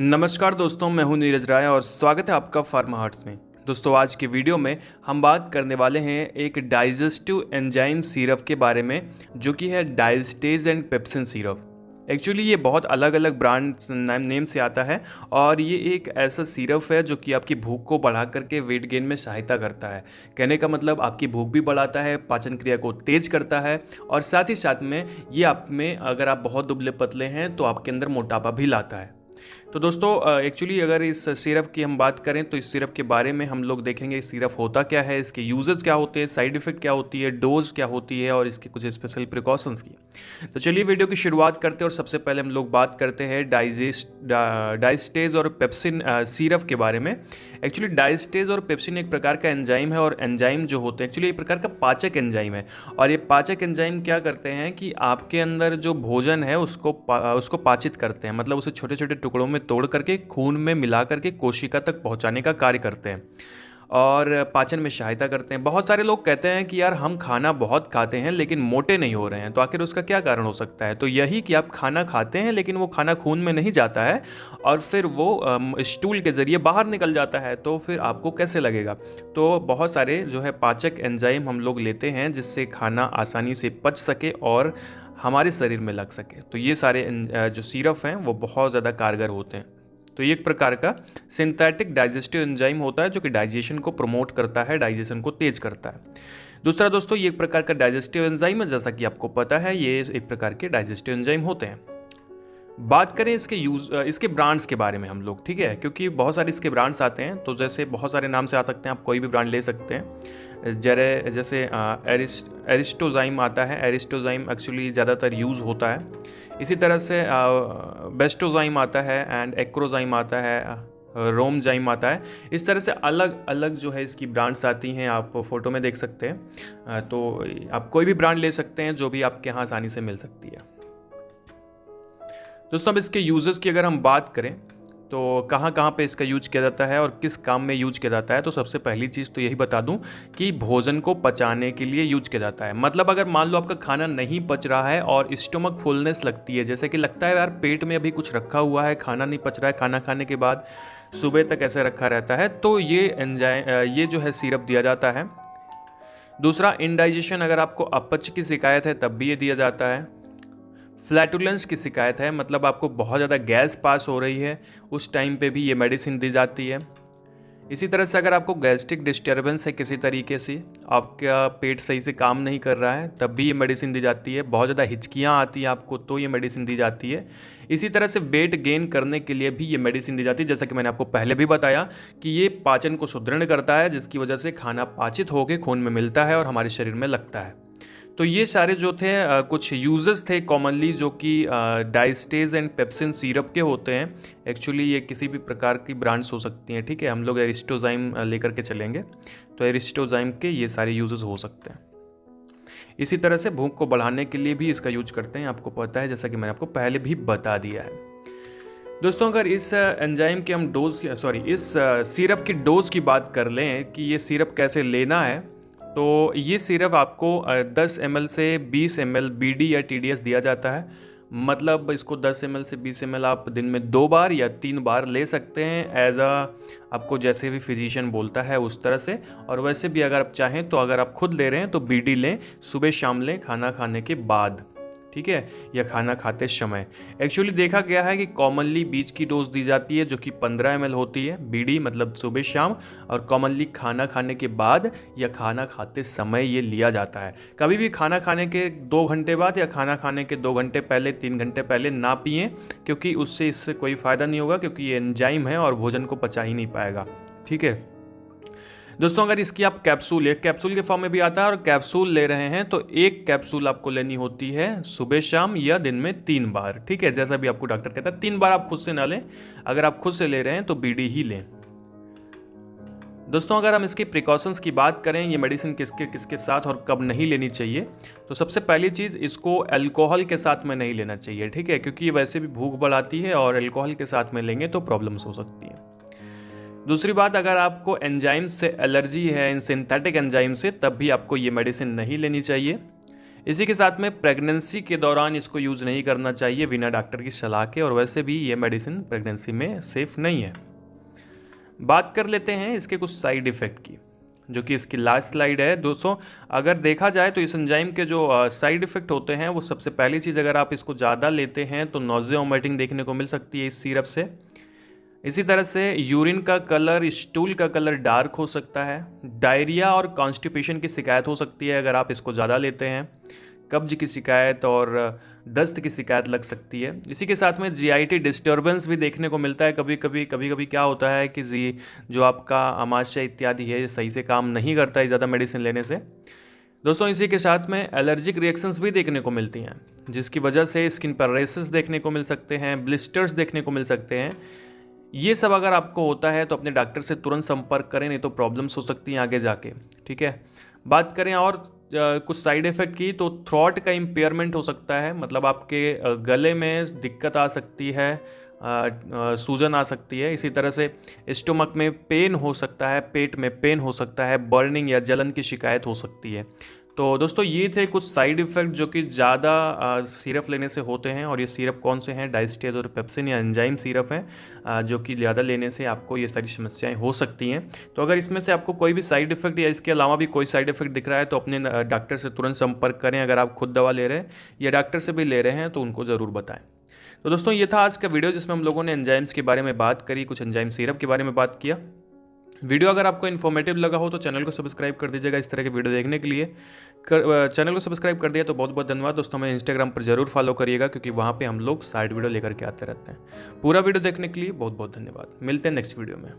नमस्कार दोस्तों, मैं हूं नीरज राय और स्वागत है आपका फार्मा हार्ट्स में। दोस्तों, आज के वीडियो में हम बात करने वाले हैं एक डाइजेस्टिव एंजाइम सिरप के बारे में, जो कि है diastase and pepsin syrup. Actually ये बहुत अलग अलग ब्रांड नेम से आता है और ये एक ऐसा सिरप है जो कि आपकी भूख को बढ़ा करके वेट गेन में सहायता करता है। कहने का मतलब आपकी भूख भी बढ़ाता है, पाचन क्रिया को तेज करता है और साथ ही साथ में ये आप में अगर आप बहुत दुबले पतले हैं तो आपके अंदर मोटापा भी लाता है। तो दोस्तों, एक्चुअली अगर इस सिरप की हम बात करें तो इस सिरप के बारे में हम लोग देखेंगे इस सिरप होता क्या है, इसके यूजेस क्या होते हैं, साइड इफेक्ट क्या होती है, डोज क्या होती है और इसके कुछ स्पेशल प्रिकॉशंस की। तो चलिए वीडियो की शुरुआत करते हैं और सबसे पहले हम लोग बात करते हैं डायस्टेज और पेप्सिन सिरप के बारे में। एक्चुअली डायस्टेज और पेप्सिन एक प्रकार का एंजाइम है और एंजाइम जो होते हैं एक्चुअली एक प्रकार का पाचक एंजाइम है। और ये पाचक एंजाइम क्या करते हैं कि आपके अंदर जो भोजन है उसको पाचित करते हैं, मतलब उसे छोटे छोटे टुकड़ों में तोड़ करके खून में मिला करके कोशिका तक पहुंचाने का कार्य करते हैं और पाचन में सहायता करते हैं। बहुत सारे लोग कहते हैं कि यार हम खाना बहुत खाते हैं लेकिन मोटे नहीं हो रहे हैं, तो आखिर उसका क्या कारण हो सकता है? तो यही कि आप खाना खाते हैं लेकिन वो खाना खून में नहीं जाता है और फिर वो स्टूल के ज़रिए बाहर निकल जाता है, तो फिर आपको कैसे लगेगा? तो बहुत सारे जो है पाचक एंजाइम हम लोग लेते हैं जिससे खाना आसानी से पच सके और हमारे शरीर में लग सके। तो ये सारे जो सिरप हैं वो बहुत ज़्यादा कारगर होते हैं। तो ये एक प्रकार का सिंथेटिक डाइजेस्टिव एंजाइम होता है जो कि डाइजेशन को प्रमोट करता है, डाइजेशन को तेज करता है। दूसरा दोस्तों, ये एक प्रकार का डाइजेस्टिव एंजाइम है, जैसा कि आपको पता है ये एक प्रकार के डाइजेस्टिव एंजाइम होते हैं। बात करें इसके ब्रांड्स के बारे में हम लोग, ठीक है, क्योंकि बहुत सारे इसके ब्रांड्स आते हैं। तो जैसे बहुत सारे नाम से आ सकते हैं, आप कोई भी ब्रांड ले सकते हैं। जैसे एरिस्टोजाइम आता है। एरिस्टोजाइम एक्चुअली ज़्यादातर यूज़ होता है। इसी तरह से बेस्टोजाइम आता है एंड एक्रोजाइम आता है, रोमजाइम आता है। इस तरह से अलग अलग जो है इसकी ब्रांड्स आती हैं, आप फोटो में देख सकते हैं। तो आप कोई भी ब्रांड ले सकते हैं जो भी आपके यहाँ आसानी से मिल सकती है। दोस्तों, अब इसके यूजेस की अगर हम बात करें तो कहाँ कहाँ पे इसका यूज किया जाता है और किस काम में यूज किया जाता है, तो सबसे पहली चीज़ तो यही बता दूं कि भोजन को पचाने के लिए यूज किया जाता है। मतलब अगर मान लो आपका खाना नहीं पच रहा है और स्टमक फुलनेस लगती है, जैसे कि लगता है यार पेट में अभी कुछ रखा हुआ है, खाना नहीं पच रहा है, खाना खाने के बाद सुबह तक ऐसे रखा रहता है, तो ये जो है सिरप दिया जाता है। दूसरा, इनडाइजेशन, अगर आपको अपच की शिकायत है तब भी ये दिया जाता है। फ्लैटुलेंस की शिकायत है, मतलब आपको बहुत ज़्यादा गैस पास हो रही है, उस टाइम पे भी ये मेडिसिन दी जाती है। इसी तरह से अगर आपको गैस्ट्रिक डिस्टर्बेंस है, किसी तरीके से आपका पेट सही से काम नहीं कर रहा है, तब भी ये मेडिसिन दी जाती है। बहुत ज़्यादा हिचकियाँ आती हैं आपको, तो ये मेडिसिन दी जाती है। इसी तरह से वेट गेन करने के लिए भी ये मेडिसिन दी जाती है। जैसा कि मैंने आपको पहले भी बताया कि ये पाचन को सुदृढ़ करता है, जिसकी वजह से खाना पाचित होकर खून में मिलता है और हमारे शरीर में लगता है। तो ये सारे जो थे कुछ यूजेस थे कॉमनली, जो कि डाइस्टेज एंड पेप्सिन सिरप के होते हैं। एक्चुअली ये किसी भी प्रकार की ब्रांड्स हो सकती हैं, ठीक है। हम लोग एरिस्टोजाइम लेकर के चलेंगे, तो एरिस्टोजाइम के ये सारे यूजेस हो सकते हैं। इसी तरह से भूख को बढ़ाने के लिए भी इसका यूज करते हैं, आपको पता है, जैसा कि मैंने आपको पहले भी बता दिया है। दोस्तों, अगर इस एंजाइम की हम इस सिरप की डोज की बात कर लें कि ये सिरप कैसे लेना है, तो ये सिरप आपको 10 ml से 20 ml BD या TDS दिया जाता है। मतलब इसको 10 ml से 20 ml आप दिन में 2 बार या 3 बार ले सकते हैं, आपको जैसे भी फिजिशियन बोलता है उस तरह से। और वैसे भी अगर आप चाहें तो अगर आप खुद ले रहे हैं तो BD लें, सुबह शाम लें खाना खाने के बाद, ठीक है, या खाना खाते समय। एक्चुअली देखा गया है कि कॉमनली बीच की डोज दी जाती है जो कि 15 ml होती है, BD मतलब सुबह शाम, और कॉमनली खाना खाने के बाद या खाना खाते समय ये लिया जाता है। कभी भी खाना खाने के 2 घंटे बाद या खाना खाने के 2 घंटे पहले, 3 घंटे पहले ना पिएं, क्योंकि इससे कोई फ़ायदा नहीं होगा, क्योंकि ये एंजाइम है और भोजन को पचा ही नहीं पाएगा, ठीक है। दोस्तों, अगर इसकी आप कैप्सूल के फॉर्म में भी आता है और कैप्सूल ले रहे हैं तो एक कैप्सूल आपको लेनी होती है सुबह शाम या दिन में 3 बार, ठीक है। जैसा भी आपको डॉक्टर कहता है, 3 बार आप खुद से ना लें। अगर आप खुद से ले रहे हैं तो BD ही लें। दोस्तों, अगर हम इसकी प्रिकॉशंस की बात करें, ये मेडिसिन किसके किसके साथ और कब नहीं लेनी चाहिए, तो सबसे पहली चीज़, इसको अल्कोहल के साथ में नहीं लेना चाहिए, ठीक है, क्योंकि ये वैसे भी भूख बढ़ाती है और अल्कोहल के साथ में लेंगे तो प्रॉब्लम्स हो सकती हैं। दूसरी बात, अगर आपको एंजाइम से एलर्जी है, इन सिंथेटिक एंजाइम से, तब भी आपको ये मेडिसिन नहीं लेनी चाहिए। इसी के साथ में प्रेगनेंसी के दौरान इसको यूज़ नहीं करना चाहिए बिना डॉक्टर की सलाह के, और वैसे भी ये मेडिसिन प्रेगनेंसी में सेफ़ नहीं है। बात कर लेते हैं इसके कुछ साइड इफ़ेक्ट की, जो कि इसकी लास्ट स्लाइड है। दोस्तों अगर देखा जाए तो इस एंजाइम के जो साइड इफ़ेक्ट होते हैं वो सबसे पहली चीज़, अगर आप इसको ज़्यादा लेते हैं तो नोज़िया वोमिटिंग देखने को मिल सकती है इस सिरप से। इसी तरह से यूरिन का कलर, स्टूल का कलर डार्क हो सकता है। डायरिया और कॉन्स्टिपेशन की शिकायत हो सकती है अगर आप इसको ज़्यादा लेते हैं। कब्ज की शिकायत और दस्त की शिकायत लग सकती है। इसी के साथ में जीआईटी डिस्टर्बेंस भी देखने को मिलता है कभी कभी क्या होता है कि जो आपका आमाशय इत्यादि है सही से काम नहीं करता है ज़्यादा मेडिसिन लेने से। दोस्तों इसी के साथ में एलर्जिक रिएक्शंस भी देखने को मिलती हैं, जिसकी वजह से स्किन पर रेसेस देखने को मिल सकते हैं, ब्लिस्टर्स देखने को मिल सकते हैं। ये सब अगर आपको होता है तो अपने डॉक्टर से तुरंत संपर्क करें, नहीं तो प्रॉब्लम्स हो सकती हैं आगे जाके। ठीक है, बात करें और कुछ साइड इफ़ेक्ट की, तो थ्रॉट का इम्पेयरमेंट हो सकता है, मतलब आपके गले में दिक्कत आ सकती है, सूजन आ सकती है। इसी तरह से स्टोमक में पेन हो सकता है, पेट में पेन हो सकता है, बर्निंग या जलन की शिकायत हो सकती है। तो दोस्तों ये थे कुछ साइड इफ़ेक्ट जो कि ज़्यादा सिरप लेने से होते हैं। और ये सिरप कौन से हैं? डाइस्टेज और पेप्सिन या एंजाइम सिरप हैं, जो कि ज़्यादा लेने से आपको ये सारी समस्याएं हो सकती हैं। तो अगर इसमें से आपको कोई भी साइड इफ़ेक्ट या इसके अलावा भी कोई साइड इफ़ेक्ट दिख रहा है तो अपने डॉक्टर से तुरंत संपर्क करें। अगर आप खुद दवा ले रहे हैं या डॉक्टर से भी ले रहे हैं तो उनको ज़रूर बताएं। तो दोस्तों ये था आज का वीडियो, जिसमें हम लोगों ने एंजाइम्स के बारे में बात करी, कुछ एंजाइम सिरप के बारे में बात किया। वीडियो अगर आपको इन्फॉर्मेटिव लगा हो तो चैनल को सब्सक्राइब कर दीजिएगा इस तरह के वीडियो देखने के लिए। चैनल को सब्सक्राइब कर दिया तो बहुत बहुत धन्यवाद। दोस्तों हमें इंस्टाग्राम पर जरूर फॉलो करिएगा, क्योंकि वहाँ पे हम लोग साइड वीडियो लेकर के आते रहते हैं। पूरा वीडियो देखने के लिए बहुत बहुत धन्यवाद। मिलते हैं नेक्स्ट वीडियो में।